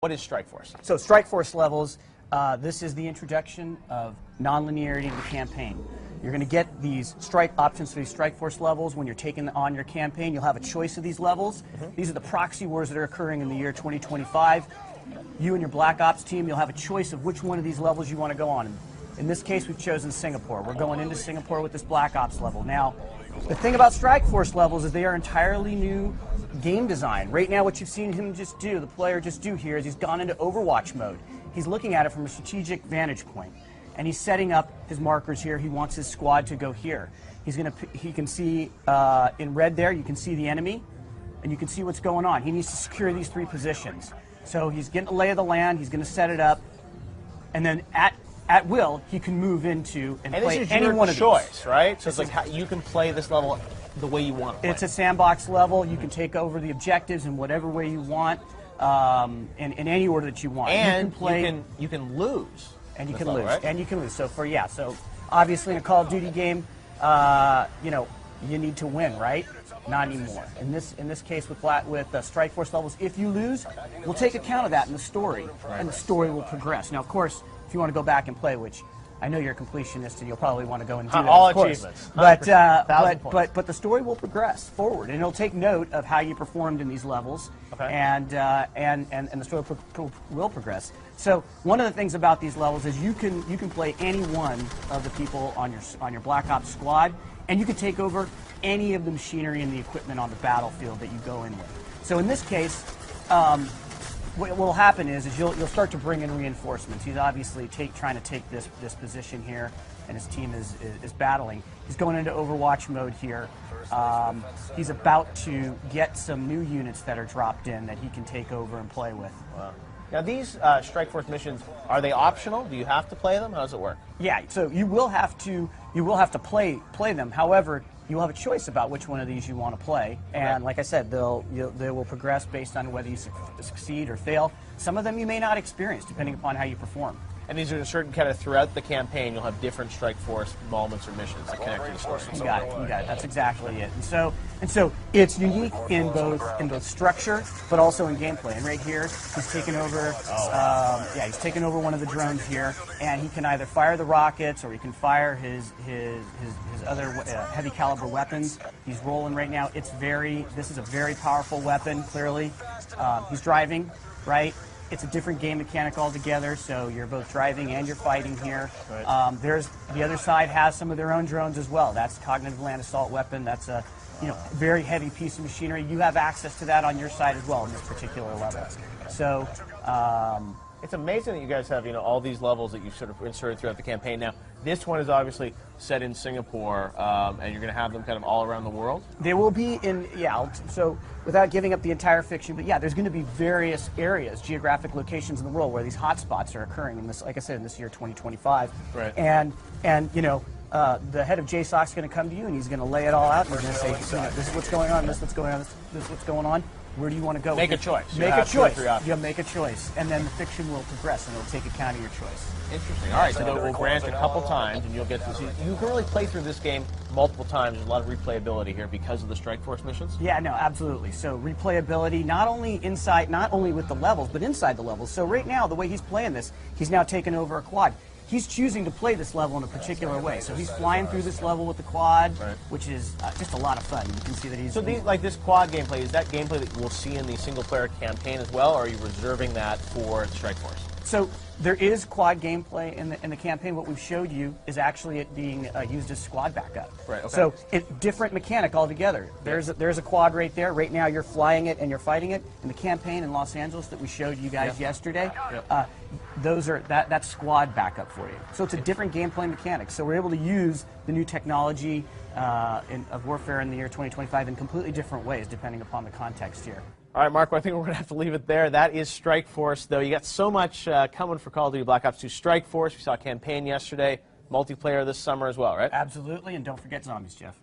What is Strike Force? So Strike Force levels, this is the introduction of non-linearity in the campaign. You're going to get these strike options for these Strike Force levels when you're taking on your campaign. You'll have a choice of these levels. These are the proxy wars that are occurring in the year 2025. You and your Black Ops team, you'll have a choice of which one of these levels you want to go on. In this case, we've chosen Singapore. We're going into Singapore with this Black Ops level. Now, the thing about Strike Force levels is they are entirely new game design. Right now, what you've seen him just do, the player just do here, is he's gone into Overwatch mode. He's looking at it from a strategic vantage point, and he's setting up his markers here. He wants his squad to go here. He can see in red there, you can see the enemy, and you can see what's going on. He needs to secure these 3 positions. So he's getting a lay of the land, he's going to set it up, and then at will, he can move into and play any one of these. Choice, right? So it's like how you can play this level the way you want to play. It's a sandbox level. You can take over the objectives in whatever way you want, in any order that you want. And you can play, you can lose. And you can level, lose. Right? And you can lose. So so obviously in a Call of Duty game, you know, you need to win, right? Not anymore. In this case with Strike Force levels, if you lose, we'll take account of that in the story, and the story will progress. Now, of course, if you want to go back and play, which I know you're a completionist and you'll probably want to go and do that, all of course. achievements. But the story will progress forward, and it'll take note of how you performed in these levels, and the story will progress. So one of the things about these levels is you can play any one of the people on your Black Ops squad, and you can take over any of the machinery and the equipment on the battlefield that you go in with. So in this case, what will happen is you'll start to bring in reinforcements. He's obviously trying to take this position here, and his team is battling. He's going into Overwatch mode here. He's about to get some new units that are dropped in that he can take over and play with. Wow. Now these Strike Force missions, are they optional? Do you have to play them? How does it work? Yeah, so you will have to play them. However, you'll have a choice about which one of these you want to play, and like I said, they will progress based on whether you succeed or fail. Some of them you may not experience, depending upon how you perform. And these are certain kind of throughout the campaign, you'll have different Strike Force moments or missions that connect to the story. You got it. You got it. That's exactly it. And so it's unique in both structure, but also in gameplay. And right here, he's taken over. He's taken over one of the drones here, and he can either fire the rockets or he can fire his other heavy caliber weapons. He's rolling right now. This is a very powerful weapon. Clearly, he's driving, right? It's a different game mechanic altogether, so you're both driving and you're fighting here. Right. The other side has some of their own drones as well. That's cognitive land assault weapon. That's a very heavy piece of machinery. You have access to that on your side as well in this particular level. So it's amazing that you guys have all these levels that you've sort of inserted throughout the campaign. Now, this one is obviously set in Singapore, and you're going to have them kind of all around the world? They will be in, so without giving up the entire fiction, but there's going to be various areas, geographic locations in the world where these hotspots are occurring in this, like I said, in this year 2025. Right. And the head of JSOC is going to come to you and he's going to lay it all out and he's going to say, this is what's going on, this is what's going on, this is what's going on. Where do you want to go? Make a choice. Make a choice. You'll make a choice, and then the fiction will progress, and it'll take account of your choice. Interesting. All right, so we'll branch a couple times, and you'll get to see. You can really play through this game multiple times. There's a lot of replayability here because of the Strike Force missions. Yeah, no, absolutely. So replayability, not only with the levels, but inside the levels. So right now, the way he's playing this, he's now taken over a quad. He's choosing to play this level in a particular way. So he's flying through this level with the quad, which is just a lot of fun. You can see that he's... So this quad gameplay, is that gameplay that we'll see in the single-player campaign as well, or are you reserving that for Strike Force? So there is quad gameplay in the campaign. What we've showed you is actually it being used as squad backup. Right. Okay. So different mechanic altogether. There's a quad right there. Right now you're flying it and you're fighting it. In the campaign in Los Angeles that we showed you guys yesterday, that's squad backup for you. So it's a different gameplay mechanic. So we're able to use the new technology of warfare in the year 2025 in completely different ways, depending upon the context here. All right, Marco, I think we're going to have to leave it there. That is Strike Force, though. You got so much coming for Call of Duty Black Ops 2. Strike Force, we saw a campaign yesterday, multiplayer this summer as well, right? Absolutely, and don't forget zombies, Jeff.